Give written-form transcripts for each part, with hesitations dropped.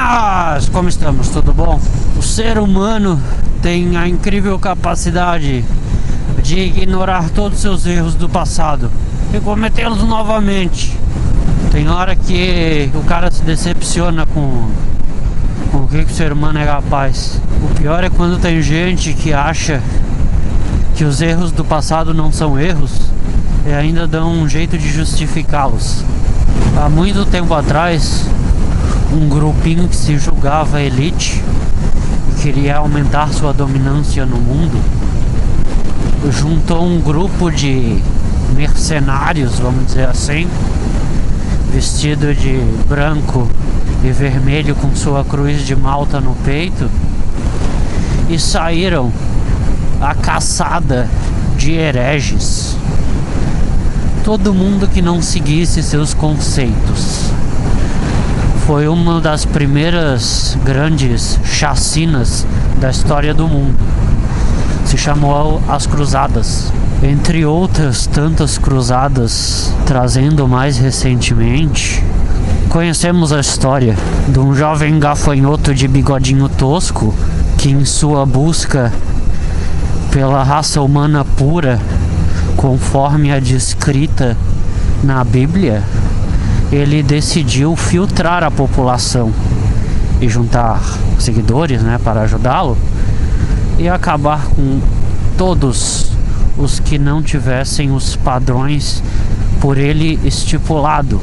Buenas! Como estamos? Tudo bom? O ser humano tem a incrível capacidade de ignorar todos os seus erros do passado e cometê-los novamente. Tem hora que o cara se decepciona com o que o ser humano é capaz. O pior é quando tem gente que acha que os erros do passado não são erros e ainda dão um jeito de justificá-los. Há muito tempo atrás, um grupinho que se julgava elite e queria aumentar sua dominância no mundo juntou um grupo de mercenários, vamos dizer assim, vestido de branco e vermelho com sua cruz de Malta no peito, e saíram à caçada de hereges. Todo mundo que não seguisse seus conceitos. Foi uma das primeiras grandes chacinas da história do mundo. Se chamou as Cruzadas. Entre outras tantas cruzadas, trazendo mais recentemente, conhecemos a história de um jovem gafanhoto de bigodinho tosco que, em sua busca pela raça humana pura, conforme a descrita na Bíblia, ele decidiu filtrar a população e juntar seguidores, para ajudá-lo, e acabar com todos os que não tivessem os padrões por ele estipulado,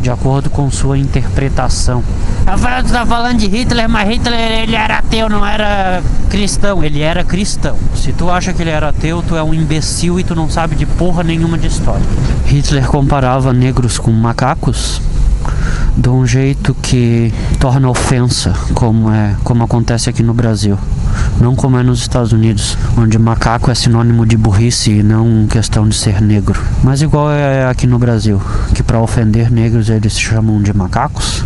de acordo com sua interpretação. Rafael, tu tá falando de Hitler, mas Hitler ele era ateu, não era cristão. Ele era cristão. Se tu acha que ele era ateu, tu é um imbecil e tu não sabe de porra nenhuma de história. Hitler comparava negros com macacos de um jeito que torna ofensa, como acontece aqui no Brasil, não como é nos Estados Unidos, onde macaco é sinônimo de burrice e não questão de ser negro. Mas igual é aqui no Brasil, que para ofender negros eles chamam de macacos.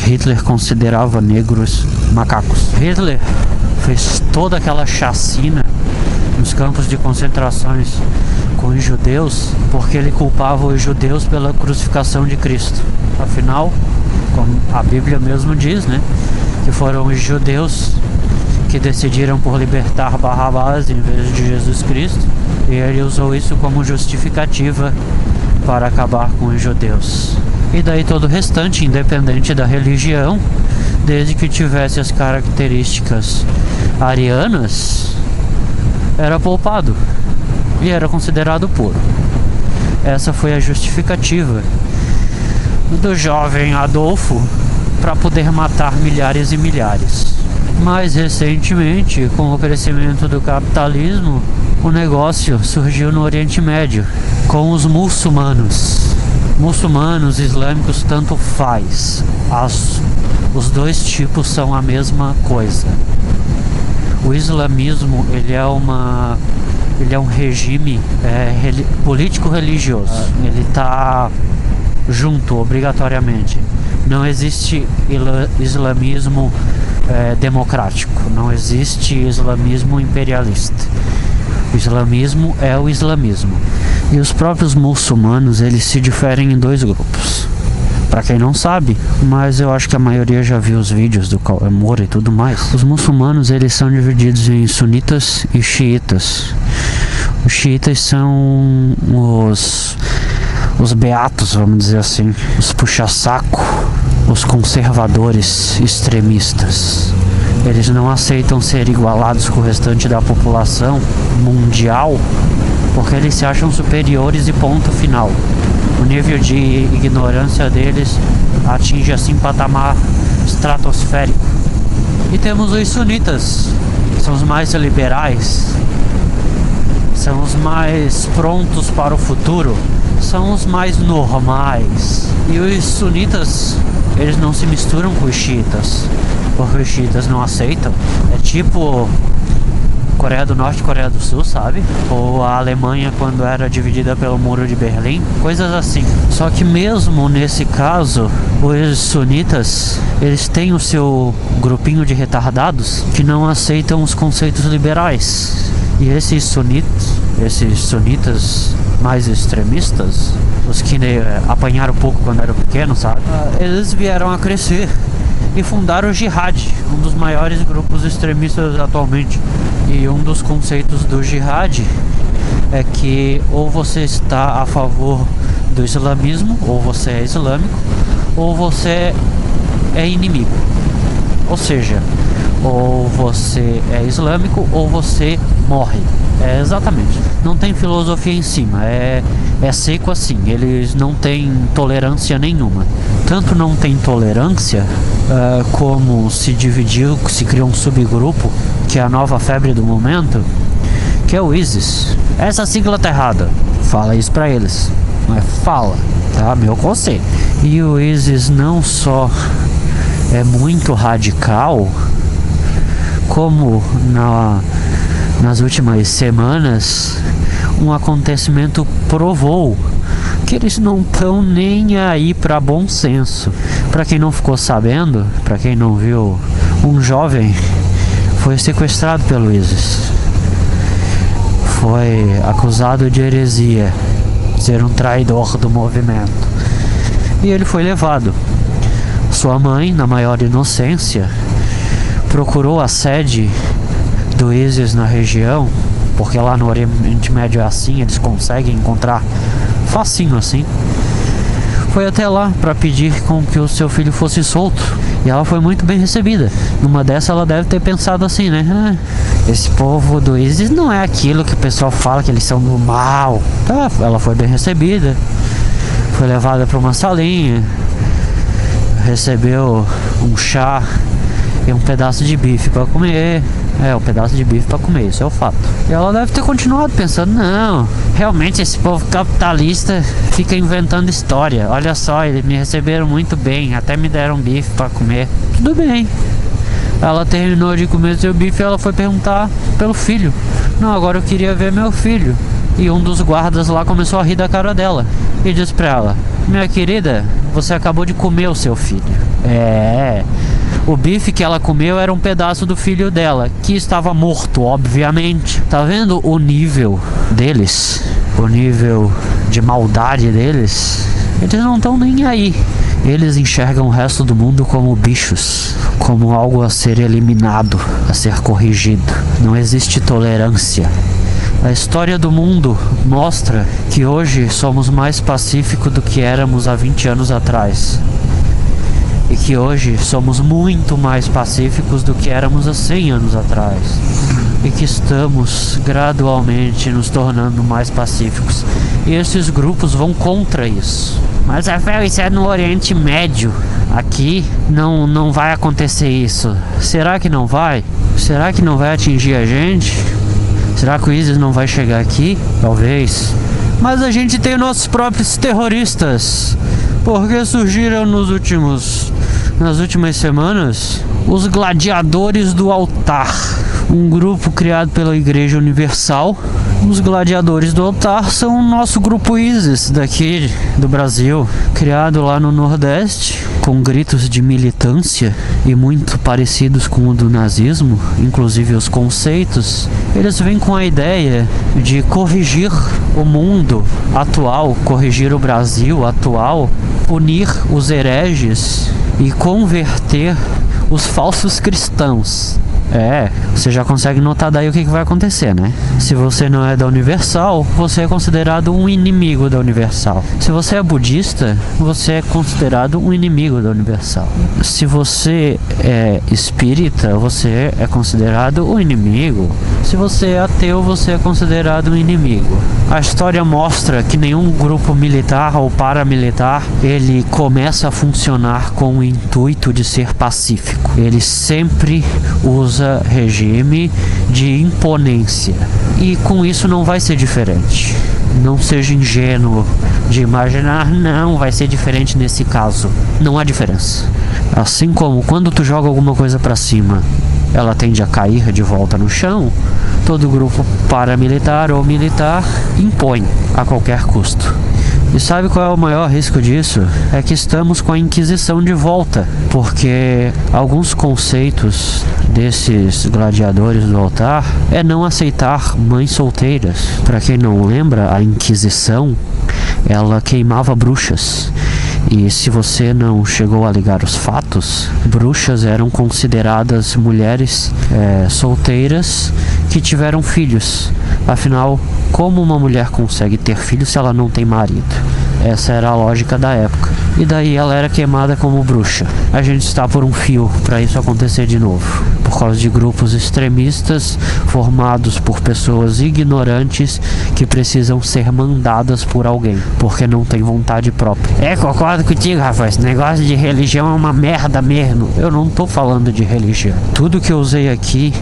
Hitler considerava negros macacos. Hitler fez toda aquela chacina nos campos de concentrações com os judeus porque ele culpava os judeus pela crucificação de Cristo. Afinal, como a Bíblia mesmo diz, que foram os judeus que decidiram por libertar Barrabás em vez de Jesus Cristo, e ele usou isso como justificativa para acabar com os judeus. E daí todo o restante, independente da religião, desde que tivesse as características arianas, era poupado e era considerado puro. Essa foi a justificativa do jovem Adolfo para poder matar milhares e milhares. Mais recentemente, com o crescimento do capitalismo, o negócio surgiu no Oriente Médio, com os muçulmanos. Muçulmanos, islâmicos, tanto faz. Os dois tipos são a mesma coisa. O islamismo, ele é um regime político-religioso. Ele está junto, obrigatoriamente. Não existe islamismo democrático, não existe islamismo imperialista. O islamismo é o islamismo. E os próprios muçulmanos, eles se diferem em dois grupos. Para quem não sabe, mas eu acho que a maioria já viu os vídeos do Moura e tudo mais. Os muçulmanos, eles são divididos em sunitas e xiitas. Os xiitas são os beatos, vamos dizer assim, os puxa-saco, os conservadores extremistas. Eles não aceitam ser igualados com o restante da população mundial porque eles se acham superiores e ponto final. O nível de ignorância deles atinge assim patamar estratosférico. E temos os sunitas, que são os mais liberais, são os mais prontos para o futuro, são os mais normais. E os sunitas, eles não se misturam com os xiitas, porque os xiitas não aceitam. É tipo Coreia do Norte e Coreia do Sul, sabe? Ou a Alemanha quando era dividida pelo Muro de Berlim, coisas assim. Só que mesmo nesse caso, os sunitas, eles têm o seu grupinho de retardados que não aceitam os conceitos liberais. E esses sunitas mais extremistas, os que apanharam pouco quando eram pequenos, sabe? Eles vieram a crescer e fundaram o Jihad, um dos maiores grupos extremistas atualmente. E um dos conceitos do Jihad é que ou você está a favor do islamismo, ou você é islâmico, ou você é inimigo. Ou seja, ou você é islâmico ou você morre. É exatamente. Não tem filosofia em cima. É seco assim. Eles não têm tolerância nenhuma. Tanto não tem tolerância como se dividiu, se criou um subgrupo que é a nova febre do momento, que é o ISIS. Essa sigla tá errada. Fala isso pra eles. Não é fala, tá? Meu conselho. E o ISIS não só é muito radical, como nas últimas semanas um acontecimento provou que eles não estão nem aí para bom senso. Para quem não ficou sabendo, para quem não viu, um jovem foi sequestrado pelo ISIS, foi acusado de heresia, ser um traidor do movimento, e ele foi levado. Sua mãe, na maior inocência, procurou a sede do ISIS na região, porque lá no Oriente Médio é assim, eles conseguem encontrar facinho assim. Foi até lá para pedir com que o seu filho fosse solto, e ela foi muito bem recebida. Numa dessa ela deve ter pensado assim, né? Esse povo do ISIS não é aquilo que o pessoal fala, que eles são do mal. Tá, ela foi bem recebida, foi levada para uma salinha, recebeu um chá e um pedaço de bife para comer. Um pedaço de bife para comer, isso é o fato. E ela deve ter continuado pensando, não, realmente esse povo capitalista fica inventando história. Olha só, eles me receberam muito bem, até me deram bife para comer. Tudo bem. Ela terminou de comer seu bife e ela foi perguntar pelo filho. Não, agora eu queria ver meu filho. E um dos guardas lá começou a rir da cara dela e disse pra ela: minha querida, você acabou de comer o seu filho. O bife que ela comeu era um pedaço do filho dela, que estava morto, obviamente. Tá vendo o nível deles? O nível de maldade deles? Eles não estão nem aí. Eles enxergam o resto do mundo como bichos, como algo a ser eliminado, a ser corrigido. Não existe tolerância. A história do mundo mostra que hoje somos mais pacíficos do que éramos há 20 anos atrás. E que hoje somos muito mais pacíficos do que éramos há 100 anos atrás. E que estamos gradualmente nos tornando mais pacíficos. E esses grupos vão contra isso. Mas Rafael, isso é no Oriente Médio. Aqui não vai acontecer isso. Será que não vai? Será que não vai atingir a gente? Será que o ISIS não vai chegar aqui? Talvez. Mas a gente tem nossos próprios terroristas. Porque surgiram nas últimas semanas os Gladiadores do Altar, um grupo criado pela Igreja Universal. Os Gladiadores do Altar são o nosso grupo ISIS daqui do Brasil, criado lá no Nordeste, com gritos de militância e muito parecidos com o do nazismo, inclusive os conceitos. Eles vêm com a ideia de corrigir o mundo atual, corrigir o Brasil atual, punir os hereges e converter os falsos cristãos. Você já consegue notar daí o que vai acontecer, né? Se você não é da Universal, você é considerado um inimigo da Universal. Se você é budista, você é considerado um inimigo da Universal. Se você é espírita, você é considerado um inimigo. Se você é ateu, você é considerado um inimigo. A história mostra que nenhum grupo militar ou paramilitar, ele começa a funcionar com o intuito de ser pacífico. Ele sempre usa regime de imponência, e com isso não vai ser diferente. Não seja ingênuo de imaginar, não, vai ser diferente nesse caso. Não há diferença. Assim como quando tu joga alguma coisa pra cima, ela tende a cair de volta no chão, todo grupo paramilitar ou militar impõe a qualquer custo. E sabe qual é o maior risco disso? É que estamos com a Inquisição de volta, porque alguns conceitos desses gladiadores do altar é não aceitar mães solteiras. Para quem não lembra, a Inquisição, ela queimava bruxas. E se você não chegou a ligar os fatos, bruxas eram consideradas mulheres solteiras que tiveram filhos. Afinal, como uma mulher consegue ter filhos se ela não tem marido? Essa era a lógica da época. E daí ela era queimada como bruxa. A gente está por um fio para isso acontecer de novo, por causa de grupos extremistas formados por pessoas ignorantes que precisam ser mandadas por alguém, porque não tem vontade própria. Concordo contigo, rapaz. Esse negócio de religião é uma merda mesmo. Eu não tô falando de religião. Tudo que eu usei aqui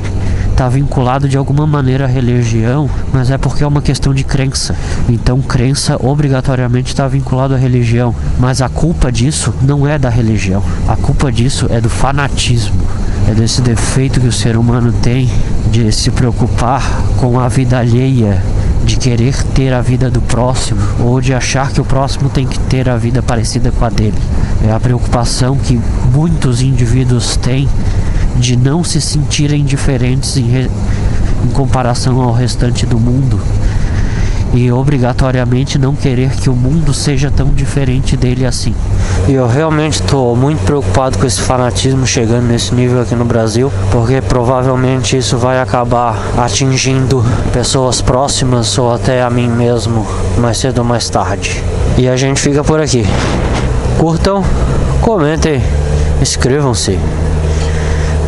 está vinculado de alguma maneira à religião, mas é porque é uma questão de crença. Então crença obrigatoriamente está vinculado à religião, mas a culpa disso não é da religião. A culpa disso é do fanatismo. É desse defeito que o ser humano tem de se preocupar com a vida alheia, de querer ter a vida do próximo, ou de achar que o próximo tem que ter a vida parecida com a dele. É a preocupação que muitos indivíduos têm de não se sentirem diferentes em comparação ao restante do mundo, e obrigatoriamente não querer que o mundo seja tão diferente dele assim. E eu realmente estou muito preocupado com esse fanatismo chegando nesse nível aqui no Brasil, porque provavelmente isso vai acabar atingindo pessoas próximas ou até a mim mesmo, mais cedo ou mais tarde. E a gente fica por aqui. Curtam, comentem, inscrevam-se.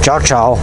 Tchau, tchau.